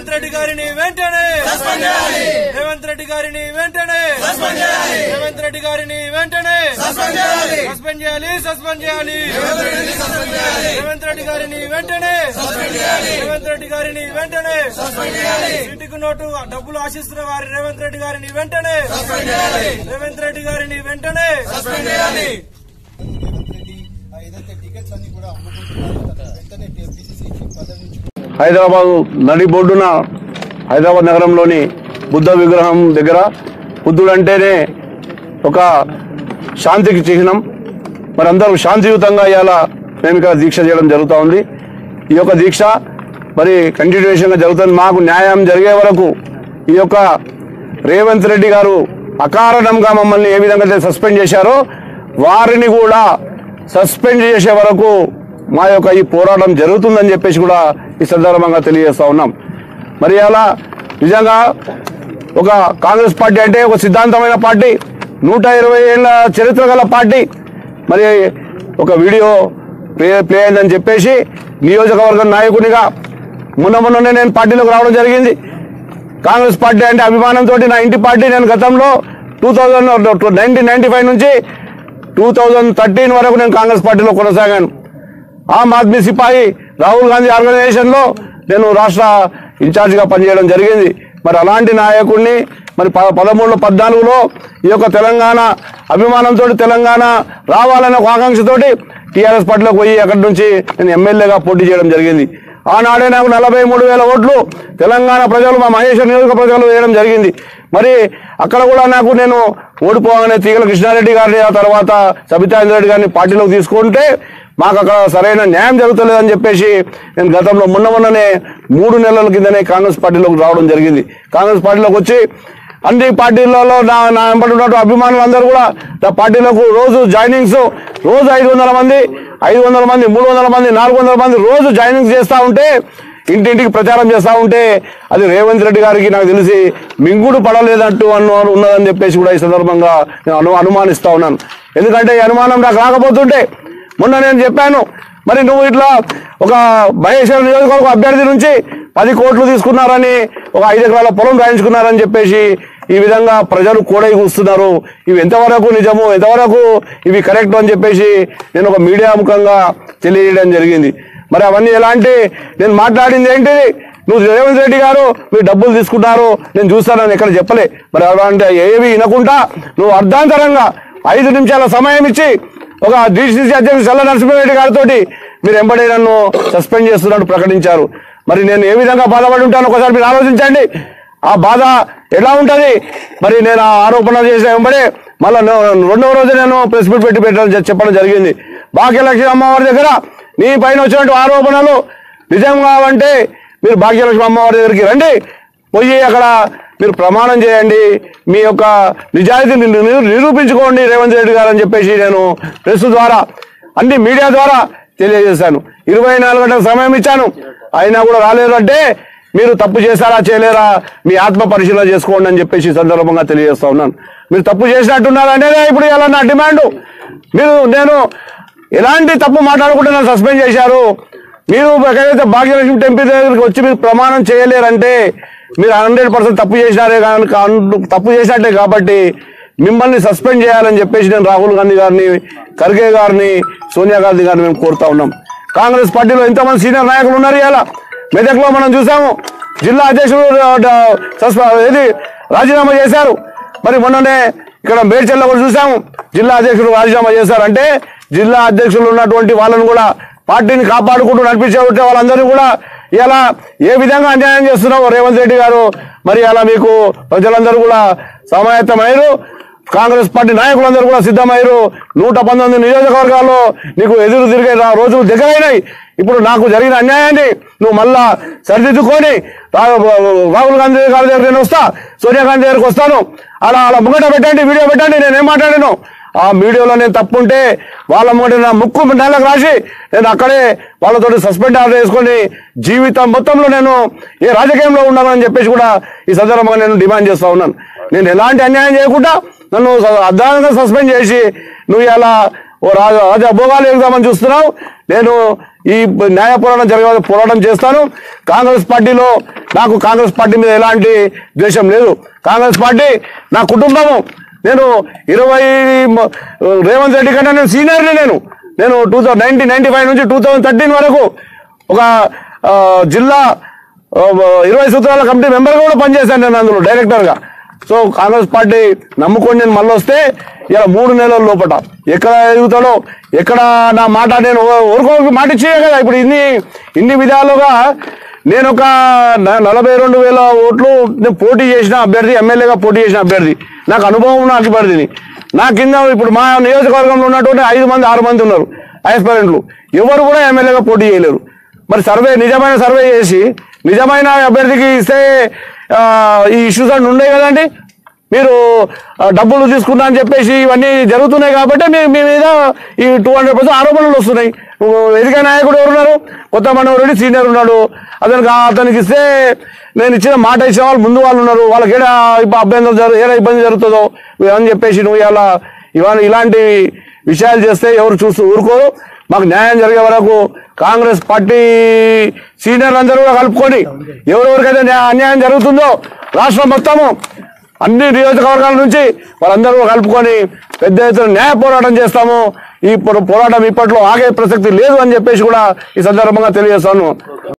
రేవంత్ రెడ్డి గారిని వెంటనే రేవంత్ రెడ్డి గారిని వెంటనే రేవంత్ రెడ్డి గారిని వెంటనే సస్పెండ్ చేయాలి రేవంత్ రెడ్డి గారిని వెంటనే రేవంత్ రెడ్డి గారిని వెంటనే ఇంటికి నోటు డబ్బులు ఆశిస్తున్న వారి రేవంత్ రెడ్డి గారిని వెంటనే రేవంత్ రెడ్డి గారిని వెంటనే హైదరాబాద్ నడిబొడ్డున హైదరాబాద్ నగరంలోని బుద్ధ విగ్రహం దగ్గర బుద్ధుడంటేనే ఒక శాంతికి చిహ్నం. మరి అందరూ శాంతియుతంగా ఇవాళ మేము ఇక్కడ దీక్ష చేయడం జరుగుతూ ఉంది. ఈ యొక్క దీక్ష మరి కంటిన్యూషన్గా జరుగుతుంది. మాకు న్యాయం జరిగే వరకు ఈ యొక్క రేవంత్ రెడ్డి గారు అకారణంగా మమ్మల్ని ఏ విధంగా సస్పెండ్ చేశారో వారిని కూడా సస్పెండ్ చేసే వరకు మా యొక్క ఈ పోరాటం జరుగుతుందని చెప్పేసి కూడా ఈ సందర్భంగా తెలియజేస్తా ఉన్నాం. మరి అలా నిజంగా ఒక కాంగ్రెస్ పార్టీ అంటే ఒక సిద్ధాంతమైన పార్టీ, 120 ఏళ్ల చరిత్ర గల పార్టీ. మరి ఒక వీడియో ప్లే అయిందని చెప్పేసి నియోజకవర్గం నాయకునిగా మొన్ననే నేను పార్టీలోకి రావడం జరిగింది. కాంగ్రెస్ పార్టీ అంటే అభిమానంతో నా ఇంటి పార్టీ. నేను గతంలో 1995 నుంచి 2013 వరకు నేను కాంగ్రెస్ పార్టీలో కొనసాగాను. ఆమ్ ఆద్మీ సిపాయి రాహుల్ గాంధీ ఆర్గనైజేషన్లో నేను రాష్ట్ర ఇన్ఛార్జిగా పనిచేయడం జరిగింది. మరి అలాంటి నాయకుడిని మరి 13, 14లో ఈ యొక్క తెలంగాణ అభిమానంతో తెలంగాణ రావాలనే ఒక ఆకాంక్షతోటి టీఆర్ఎస్ పార్టీలోకి పోయి అక్కడి నుంచి నేను ఎమ్మెల్యేగా పోటీ చేయడం జరిగింది. ఆనాడే నాకు 43,000 ఓట్లు తెలంగాణ ప్రజలు, మా మహేశ్వర్ నియోజక ప్రజలు వేయడం జరిగింది. మరి అక్కడ కూడా నేను ఓడిపోగానే తీగల కృష్ణారెడ్డి గారిని, ఆ తర్వాత సబితాంద్ర రెడ్డి గారిని పార్టీలోకి తీసుకుంటే మాకు అక్కడ సరైన న్యాయం జరుగుతలేదని చెప్పేసి నేను గతంలో మొన్ననే 3 నెలల కిందనే కాంగ్రెస్ పార్టీలోకి రావడం జరిగింది. కాంగ్రెస్ పార్టీలోకి వచ్చి అన్ని పార్టీలలో నా వెంబడి ఉన్నట్టు అభిమానులు అందరూ కూడా నా పార్టీలకు రోజు జాయినింగ్స్, రోజు 500 మంది, 300 మంది, 400 మంది రోజు జాయినింగ్స్ చేస్తూ ఉంటే, ఇంటింటికి ప్రచారం చేస్తూ ఉంటే అది రేవంత్ రెడ్డి గారికి నాకు తెలిసి మింగుడు పడలేదంటూ ఉన్నదని చెప్పేసి కూడా ఈ సందర్భంగా నేను అనుమానిస్తా ఉన్నాను. ఎందుకంటే ఈ అనుమానం నాకు రాకపోతుంటే మొన్న నేను చెప్పాను, మరి నువ్వు ఇట్లా ఒక మహేశ్వర నియోజకవర్గ అభ్యర్థి నుంచి 10 కోట్లు తీసుకున్నారని, ఒక 5 ఎకరాల పొలం రాయించుకున్నారని చెప్పేసి ఈ విధంగా ప్రజలు కూడా కూస్తున్నారు. ఇవి ఎంతవరకు నిజము, ఎంతవరకు ఇవి కరెక్ట్ అని చెప్పేసి నేను ఒక మీడియా ముఖంగా తెలియజేయడం జరిగింది. మరి అవన్నీ ఎలాంటి నేను మాట్లాడింది ఏంటిది, నువ్వు రేవంత్ రెడ్డి గారు మీరు డబ్బులు తీసుకున్నారు నేను చూస్తానని ఎక్కడ చెప్పలే. మరి అలాంటి ఏవి వినకుండా నువ్వు అర్ధాంతరంగా 5 నిమిషాల సమయం ఇచ్చి ఒక డిసిసి అధ్యక్షుడు చల్ల నరసింహారెడ్డి గారితో మీరు ఎంబడే నన్ను సస్పెండ్ చేస్తున్నట్టు ప్రకటించారు. మరి నేను ఏ విధంగా బాధపడి ఉంటాను ఒకసారి మీరు ఆలోచించండి. ఆ బాధ ఎలా ఉంటుంది? మరి నేను ఆ ఆరోపణ చేసిన వెంబడే మళ్ళీ 2వ రోజు నేను ప్రెస్ మీట్ పెట్టి చెప్పడం జరిగింది. భాగ్యలక్ష్మి అమ్మవారి దగ్గర నీ పైన వచ్చినట్టు ఆరోపణలు నిజం కావంటే మీరు భాగ్యలక్ష్మి అమ్మవారి దగ్గరికి రండి, పోయి అక్కడ మీరు ప్రమాణం చేయండి, మీ యొక్క నిజాయితీని నిరూపించుకోండి రేవంత్ రెడ్డి గారు అని చెప్పేసి నేను ప్రెస్ ద్వారా అన్ని మీడియా ద్వారా తెలియజేశాను. 24 గంటల సమయం ఇచ్చాను, అయినా కూడా రాలేదు. అంటే మీరు తప్పు చేశారా చేయలేరా మీ ఆత్మ పరిశీలన చేసుకోండి అని చెప్పేసి సందర్భంగా తెలియజేస్తా ఉన్నాను. మీరు తప్పు చేసినట్టున్నారంటే ఇప్పుడు ఇలా నా డిమాండ్. నేను ఎలాంటి తప్పు మాట్లాడకుండా నన్ను సస్పెండ్ చేశారు. మీరు ఎక్కడైతే భాగ్యలక్ష్మి టెంపుల్ దగ్గరికి వచ్చి మీరు ప్రమాణం చేయలేరంటే మీరు 100% తప్పు చేసినట్టే కాబట్టి మిమ్మల్ని సస్పెండ్ చేయాలని చెప్పేసి నేను రాహుల్ గాంధీ గారిని, ఖర్గే గారిని, సోనియా గాంధీ గారిని మేము కోరుతా ఉన్నాం. కాంగ్రెస్ పార్టీలో ఎంతమంది సీనియర్ నాయకులు ఉన్నారు. ఇలా మెదక్లో మనం చూసాము, జిల్లా అధ్యక్షుడు రాజీనామా చేశారు. మరి మొన్ననే ఇక్కడ మేడ్చల్లో కూడా చూసాము, జిల్లా అధ్యక్షుడు రాజీనామా చేశారంటే జిల్లా అధ్యక్షులు ఉన్నటువంటి వాళ్ళను కూడా పార్టీని కాపాడుకుంటూ నడిపించే వాళ్ళందరూ కూడా ఇలా ఏ విధంగా అన్యాయం చేస్తున్నావు రేవంత్ రెడ్డి గారు. మరి అలా మీకు ప్రజలందరూ కూడా సమాయత్తమయ్యారు, కాంగ్రెస్ పార్టీ నాయకులందరూ కూడా సిద్ధమయ్యారు. 119 నియోజకవర్గాల్లో నీకు ఎదురు తిరిగే రోజులు దగ్గరైనాయి. ఇప్పుడు నాకు జరిగిన అన్యాయాన్ని నువ్వు మళ్ళా సరిదిద్దుకొని రాహుల్ గాంధీ గారి దగ్గర నేను వస్తా, సోనియా గాంధీ దగ్గరికి వస్తాను, అలా ముంగట పెట్టండి, వీడియో పెట్టండి, నేనేం మాట్లాడాను ఆ వీడియోలో నేను తప్పుంటే వాళ్ళ ముంగట నా ముక్కు నెలకు రాసి నేను అక్కడే వాళ్ళతో సస్పెండ్ ఆర్డర్ చేసుకొని జీవితం మొత్తంలో నేను ఏ రాజకీయంలో ఉండాలని చెప్పేసి కూడా ఈ సందర్భంగా నేను డిమాండ్ చేస్తా ఉన్నాను. నేను ఎలాంటి అన్యాయం చేయకుండా నన్ను అర్ధాంతంగా సస్పెండ్ చేసి నువ్వు ఇలా ఓ రాజా భోగాలు ఎగ్దామని చూస్తున్నావు. నేను ఈ న్యాయ పోరాటం చేస్తాను. కాంగ్రెస్ పార్టీలో నాకు కాంగ్రెస్ పార్టీ మీద ఎలాంటి ద్వేషం లేదు. కాంగ్రెస్ పార్టీ నా కుటుంబము. నేను 20 రేవంత్ రెడ్డి కన్నా నేను సీనియర్ని. నేను 1995 నుంచి 2013 వరకు ఒక జిల్లా 20 సూత్రాల కమిటీ మెంబర్గా కూడా పనిచేశాను నేను, అందులో డైరెక్టర్గా. సో కాంగ్రెస్ పార్టీ నమ్ముకొని నేను మళ్ళీ వస్తే ఇలా 3 నెలల లోపల ఎక్కడ ఎదుగుతాడో, ఎక్కడ నా మాట నేను ఊరుకోకి మాట ఇచ్చే కదా. ఇప్పుడు ఇన్ని విధాలుగా నేను ఒక 42,000 ఓట్లు నేను పోటీ చేసిన అభ్యర్థి, ఎమ్మెల్యేగా పోటీ చేసిన అభ్యర్థి, నాకు అనుభవం ఉన్న అభ్యర్థిని. నా కింద ఇప్పుడు మా నియోజకవర్గంలో ఉన్నటువంటి 6 మంది ఉన్నారు ఆస్పిరెంట్లు. ఎవరు కూడా ఎమ్మెల్యేగా పోటీ చేయలేరు. మరి నిజమైన సర్వే చేసి నిజమైన అభ్యర్థికి ఇస్తే ఈ ఇష్యూస్ అన్నీ ఉన్నాయి కదండి. మీరు డబ్బులు తీసుకున్నా అని చెప్పేసి ఇవన్నీ జరుగుతున్నాయి కాబట్టి మీ మీద ఈ 200% ఆరోపణలు వస్తున్నాయి. ఎదిగే నాయకుడు ఎవరున్నారు? కొత్త మనోహర్ రెడ్డి సీనియర్ ఉన్నాడు. అతనికి ఇస్తే నేను ఇచ్చిన మాట ఇచ్చిన వాళ్ళు ముందు వాళ్ళు ఉన్నారు. వాళ్ళకి ఏడా అభ్యంతరం ఏడా ఇబ్బంది జరుగుతుందో అని చెప్పేసి నువ్వు ఇలాంటి విషయాలు చేస్తే ఎవరు చూస్తూ ఊరుకోరు. మాకు న్యాయం జరిగే వరకు కాంగ్రెస్ పార్టీ సీనియర్లు అందరూ కూడా కలుపుకొని ఎవరెవరికైతే అన్యాయం జరుగుతుందో రాష్ట్రం మొత్తము అన్ని నియోజకవర్గాల నుంచి వాళ్ళందరూ కలుపుకొని పెద్ద ఎత్తున న్యాయ పోరాటం చేస్తాము. ఈ పోరాటం ఇప్పట్లో ఆగే ప్రసక్తి లేదు అని చెప్పేసి కూడా ఈ సందర్భంగా తెలియజేస్తాను.